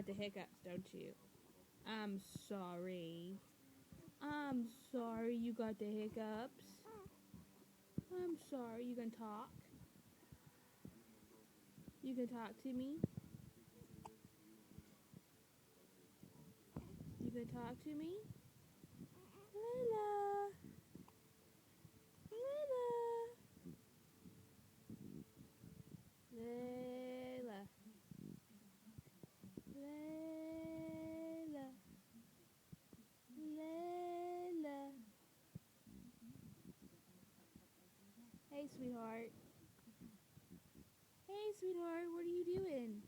the hiccups, don't you? I'm sorry. I'm sorry you got the hiccups. I'm sorry. You can talk? You can talk to me? You can talk to me? Layla! Layla! Layla! Layla! Layla! Hey, sweetheart. Hey, sweetheart, what are you doing?